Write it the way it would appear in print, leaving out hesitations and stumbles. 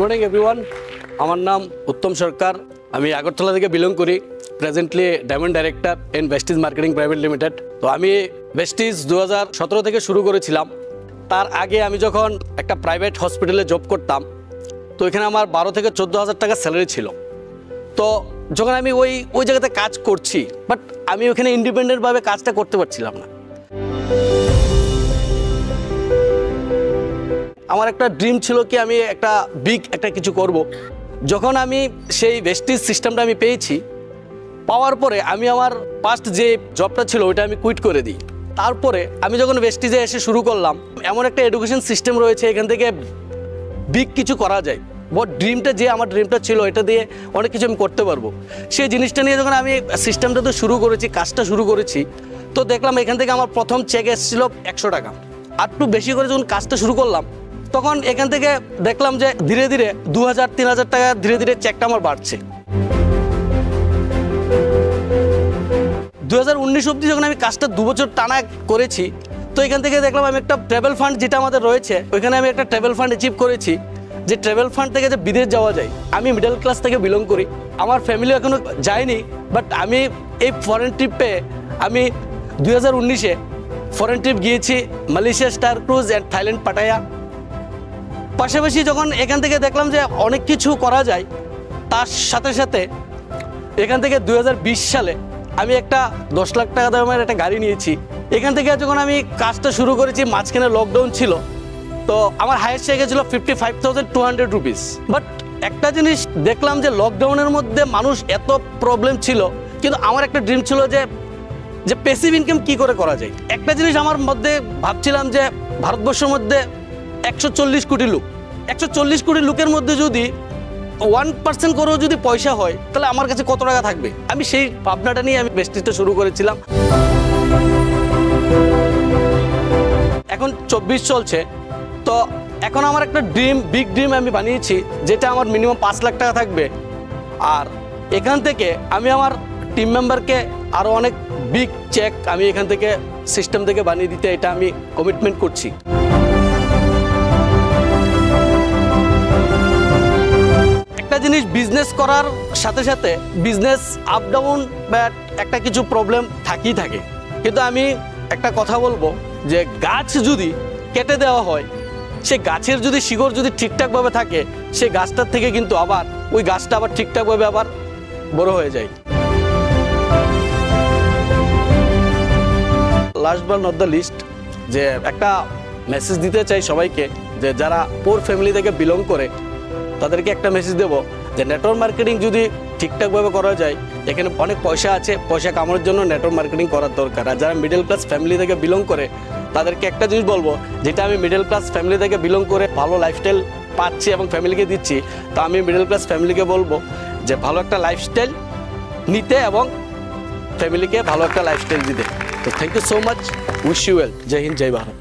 Morning everyone, আমার নাম উত্তম সরকার। আমি আগরতলা থেকে বিলং করি। Presently diamond director in Vestige marketing private limited. তো আমি ভেস্টিজ 2017 থেকে শুরু করেছিলাম। তার আগে আমি যখন একটা প্রাইভেট হসপিটালে জব করতাম, তো এখানে আমার 12 থেকে 14,000 টাকা স্যালারি ছিল। তো যখন আমি ওই জায়গাতে কাজ করছি, বাট আমি ওখানে ইন্ডিপেন্ডেন্টভাবে কাজটা করতে পারছিলাম না। আমার একটা ড্রিম ছিল কি আমি একটা কিছু করব। যখন আমি সেই ভেস্টিজ সিস্টেমটা আমি পেয়েছি, পাওয়ার পরে আমি আমার পাস্ট যে জবটা ছিল ওইটা আমি কুইট করে দিই। তারপরে আমি যখন ভেস্টিজে এসে শুরু করলাম, এমন একটা এডুকেশন সিস্টেম রয়েছে, এখান থেকে বিগ কিছু করা যায়। আমার ড্রিমটা ছিল এটা দিয়ে অনেক কিছু আমি করতে পারবো। সেই জিনিসটা নিয়ে যখন আমি সিস্টেমটা তো শুরু করেছি, কাজটা শুরু করেছি, তো দেখলাম এখান থেকে আমার প্রথম চেক এসেছিল 100 টাকা। আর একটু বেশি করে যখন কাজটা শুরু করলাম, তখন এখান থেকে দেখলাম যে ধীরে ধীরে 2,000-3,000 টাকা ধীরে ধীরে চেকটা আমার বাড়ছে। 2019 অবধি যখন আমি কাজটা 2 বছর টানা করেছি, তো এখান থেকে দেখলাম আমি একটা ট্রাভেল ফান্ড যেটা আমাদের রয়েছে, ওইখানে আমি একটা ট্রাভেল ফান্ড অ্যাচিভ করেছি, যে ট্রাভেল ফান্ড থেকে যে বিদেশ যাওয়া যায়। আমি মিডল ক্লাস থেকে বিলং করি, আমার ফ্যামিলি এখনও যায়নি, বাট আমি এই ফরেন ট্রিপে আমি 2019-এ ফরেন ট্রিপ গিয়েছি Malaysia Star Cruise and Thailand Pattaya. পাশাপাশি যখন এখান থেকে দেখলাম যে অনেক কিছু করা যায়, তার সাথে সাথে এখান থেকে 2020 সালে আমি একটা 10 লাখ টাকা দামের একটা গাড়ি নিয়েছি। এখান থেকে যখন আমি কাজটা শুরু করেছি, মাঝখানে লকডাউন ছিল, তো আমার হায়েস্ট চেক ছিল 55,200 রুপিস। বাট একটা জিনিস দেখলাম যে লকডাউনের মধ্যে মানুষ এত প্রবলেম ছিল, কিন্তু আমার একটা ড্রিম ছিল যে প্যাসিভ ইনকাম কী করে করা যায়। একটা জিনিস আমার মধ্যে ভাবছিলাম যে ভারতবর্ষের মধ্যে 140 কোটি লোক, 140 কোটি লোকের মধ্যে যদি 1% করেও যদি পয়সা হয়, তাহলে আমার কাছে কত টাকা থাকবে। আমি সেই ভাবনাটা নিয়ে আমি ভেস্টিজটা শুরু করেছিলাম। এখন 24 চলছে, তো এখন আমার একটা বিগ ড্রিম আমি বানিয়েছি, যেটা আমার মিনিমাম 5 লাখ টাকা থাকবে। আর এখান থেকে আমি আমার টিম মেম্বারকে আরও অনেক বিগ চেক আমি এখান থেকে সিস্টেম থেকে বানিয়ে দিতে এটা আমি কমিটমেন্ট করছি। একটা জিনিস, বিজনেস করার সাথে সাথে বিজনেস আপ ডাউন বা একটা কিছু প্রবলেম থাকেই থাকে, কিন্তু আমি একটা কথা বলবো যে গাছ যদি কেটে দেওয়া হয়, সে গাছের যদি শিকড় যদি ঠিকঠাকভাবে থাকে, সে গাছটার থেকে কিন্তু আবার ওই গাছটা আবার ঠিকঠাকভাবে আবার বড় হয়ে যায়। Last but not the least, যে একটা মেসেজ দিতে চাই সবাইকে, যে যারা পোর ফ্যামিলি থেকে বিলং করে, তাদেরকে একটা মেসেজ দেবো যে নেটওয়ার্ক মার্কেটিং যদি ঠিকঠাকভাবে করা যায়, এখানে অনেক পয়সা আছে, পয়সা কামানোর জন্য নেটওয়ার্ক মার্কেটিং করার দরকার। আর যারা মিডল ক্লাস ফ্যামিলি থেকে বিলং করে, তাদেরকে একটা জিনিস বলবো, যেটা আমি মিডল ক্লাস ফ্যামিলি থেকে বিলং করে ভালো লাইফস্টাইল পাচ্ছি এবং ফ্যামিলিকে দিচ্ছি, তো আমি মিডল ক্লাস ফ্যামিলিকে বলবো যে ভালো একটা লাইফস্টাইল নিতে এবং ফ্যামিলিকে ভালো একটা লাইফস্টাইল দিতে। তো thank you so much, wish you well. Jai Hind, Jai Bharat.